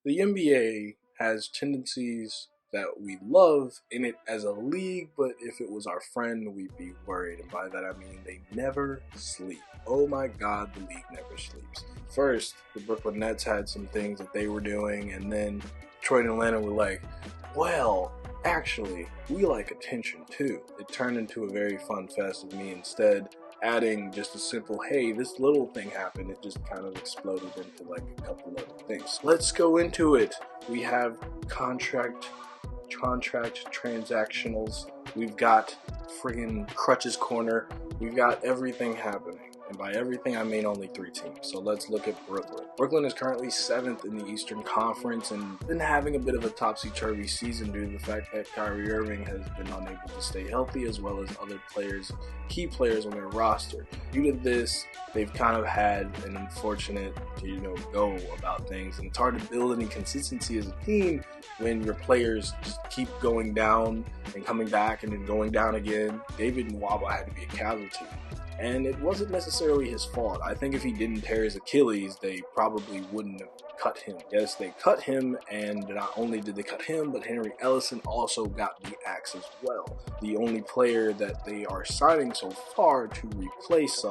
The NBA has tendencies that we love in it as a league, but if it was our friend, we'd be worried. And by that I mean they never sleep. Oh my God, the league never sleeps. First, the Brooklyn Nets had some things that they were doing, and then Detroit and Atlanta were like, well, actually, we like attention too. It turned into a very fun fest of me instead adding just a simple, hey, this little thing happened. It just kind of exploded into like a couple other things. Let's go into it. We have contract transactionals. We've got friggin' Crutch's Corner. We've got everything happening. And by everything, I mean only 3 teams. So let's look at Brooklyn. Brooklyn is currently 7th in the Eastern Conference and been having a bit of a topsy-turvy season due to the fact that Kyrie Irving has been unable to stay healthy, as well as other players, key players on their roster. Due to this, they've kind of had an unfortunate, go about things. And it's hard to build any consistency as a team when your players just keep going down and coming back and then going down again. David Nwaba had to be a casualty. And it wasn't necessarily his fault. I think if he didn't tear his Achilles, they probably wouldn't have cut him. Yes, they cut him, and not only did they cut him, but Henry Ellison also got the axe as well. The only player that they are signing so far to replace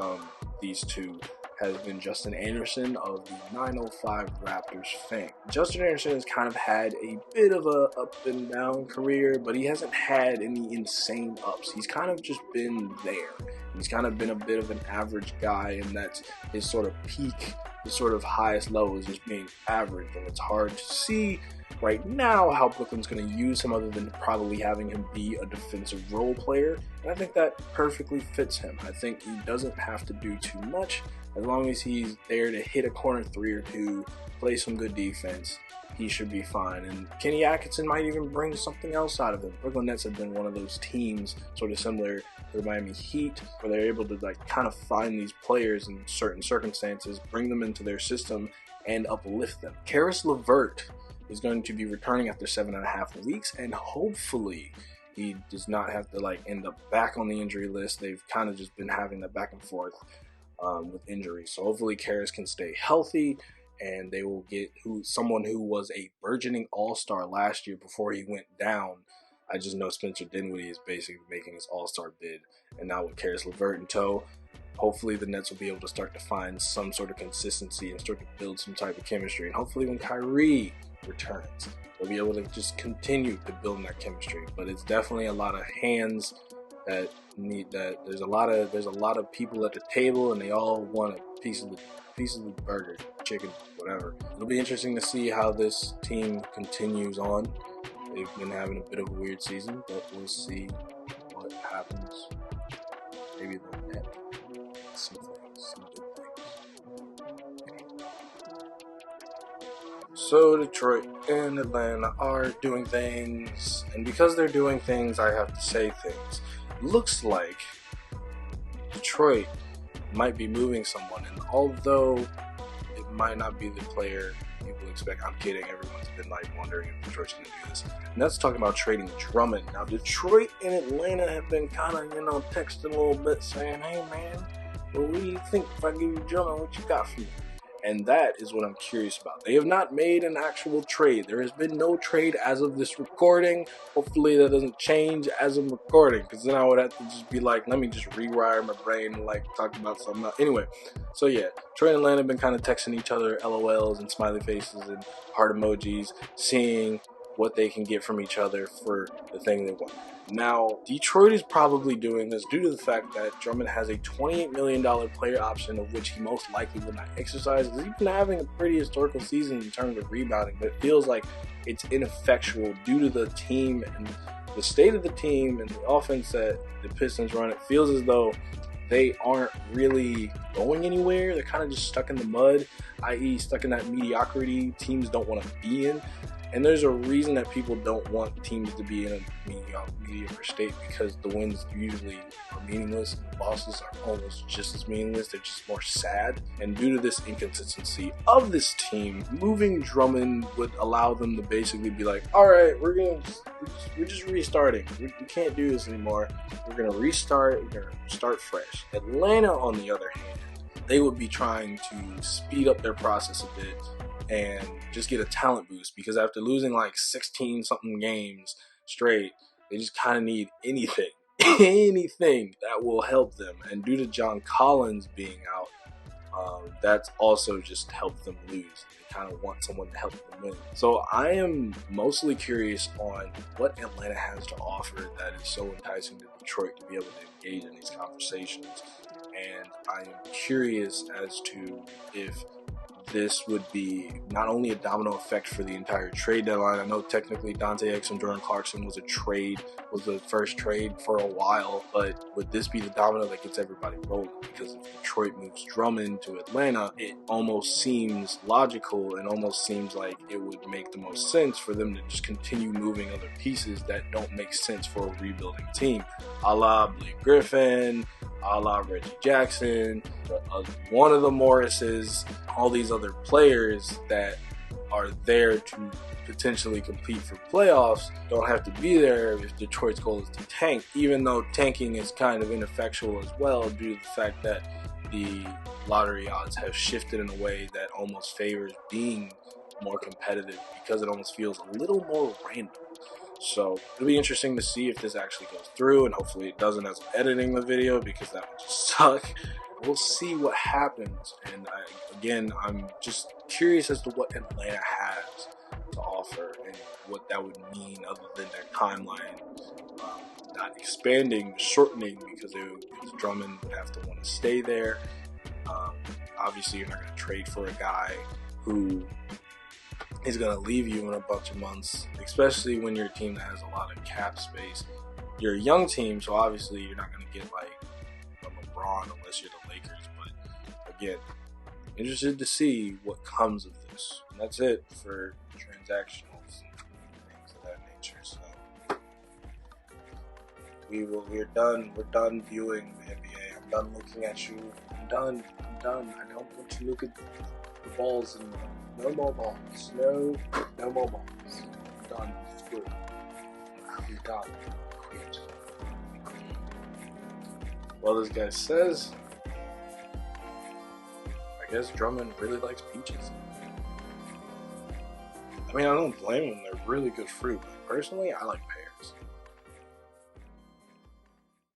these two has been Justin Anderson of the 905 Raptors fame. Justin Anderson has kind of had a bit of a up and down career, but he hasn't had any insane ups. He's kind of just been there. He's kind of been a bit of an average guy, and that's his sort of peak, his sort of highest level is just being average, and it's hard to see right now how Brooklyn's going to use him other than probably having him be a defensive role player, and I think that perfectly fits him. I think he doesn't have to do too much as long as he's there to hit a corner 3 or 2, play some good defense. He should be fine, and Kenny Atkinson might even bring something else out of him. Brooklyn Nets have been one of those teams, sort of similar to the Miami Heat, where they're able to kind of find these players in certain circumstances, bring them into their system, and uplift them. Karis LeVert is going to be returning after 7.5 weeks, and hopefully he does not have to end up back on the injury list. They've kind of just been having that back and forth with injuries, so hopefully Karis can stay healthy, and they will get someone who was a burgeoning all-star last year before he went down. I just know Spencer Dinwiddie is basically making his all-star bid, and now with Karis LeVert in tow, hopefully the Nets will be able to start to find some sort of consistency and start to build some type of chemistry. And hopefully when Kyrie returns, they'll be able to just continue to build that chemistry. But it's definitely a lot of hands that need that. There's a lot of people at the table, and they all want a piece of the burger, chicken, whatever. It'll be interesting to see how this team continues on. They've been having a bit of a weird season, but we'll see what happens. Maybe they'll net some good things. So Detroit and Atlanta are doing things, and because they're doing things, I have to say things. Looks like Detroit might be moving someone, and although it might not be the player people expect, I'm kidding, everyone's been wondering if Detroit's going to do this, and that's talking about trading Drummond. Now Detroit and Atlanta have been kind of texting a little bit saying, hey man, well, what do you think if I give you Drummond, what you got for me? And that is what I'm curious about. They have not made an actual trade. There has been no trade as of this recording. Hopefully that doesn't change as of recording, because then I would have to just be let me just rewire my brain and talk about something else. Anyway, so yeah, Troy and Atlanta have been kind of texting each other LOLs and smiley faces and heart emojis, seeing what they can get from each other for the thing they want. Now, Detroit is probably doing this due to the fact that Drummond has a $28 million player option, of which he most likely will not exercise. He's been having a pretty historical season in terms of rebounding, but it feels like it's ineffectual due to the team and the state of the team and the offense that the Pistons run. It feels as though they aren't really going anywhere. They're kind of just stuck in the mud, i.e. stuck in that mediocrity teams don't want to be in. And there's a reason that people don't want teams to be in a mediocre state, because the wins usually are meaningless and the losses are almost just as meaningless. They're just more sad. And due to this inconsistency of this team, moving Drummond would allow them to basically be all right, we're just restarting. We can't do this anymore. We're going to restart. We're going to start fresh. Atlanta, on the other hand, they would be trying to speed up their process a bit and just get a talent boost, because after losing like 16 something games straight, they just kind of need anything anything that will help them. And due to John Collins being out, that's also just helped them lose. They kind of want someone to help them win. So I am mostly curious on what Atlanta has to offer that is so enticing to Detroit to be able to engage in these conversations. And I am curious as to if this would be not only a domino effect for the entire trade deadline. I know technically Dante X and Jordan Clarkson was the first trade for a while, but would this be the domino that gets everybody rolling? Because if Detroit moves Drummond to Atlanta, it almost seems logical and almost seems like it would make the most sense for them to just continue moving other pieces that don't make sense for a rebuilding team, a la Blake Griffin, a la Reggie Jackson, one of the Morrises, all these other players that are there to potentially compete for playoffs don't have to be there if Detroit's goal is to tank, even though tanking is kind of ineffectual as well due to the fact that the lottery odds have shifted in a way that almost favors being more competitive, because it almost feels a little more random. So it'll be interesting to see if this actually goes through, and hopefully it doesn't as I'm editing the video, because that would just suck. We'll see what happens. And I'm just curious as to what Atlanta has to offer and what that would mean other than their timeline not expanding, shortening, because Drummond would have to want to stay there. Obviously, you're not going to trade for a guy who is going to leave you in a bunch of months, especially when you're a team that has a lot of cap space. You're a young team, so obviously you're not going to get like a LeBron unless you're the Lakers. But again, interested to see what comes of this. And that's it for transactionals and things of that nature. So we're done. We're done viewing the NBA. I'm done looking at you. I'm done. I don't want to look at the balls anymore. No more balls. No more balls. I'm done. It's good. I'm done. Quit. Well, this guy says, I guess Drummond really likes peaches. I mean, I don't blame him. They're really good fruit. But personally, I like pears.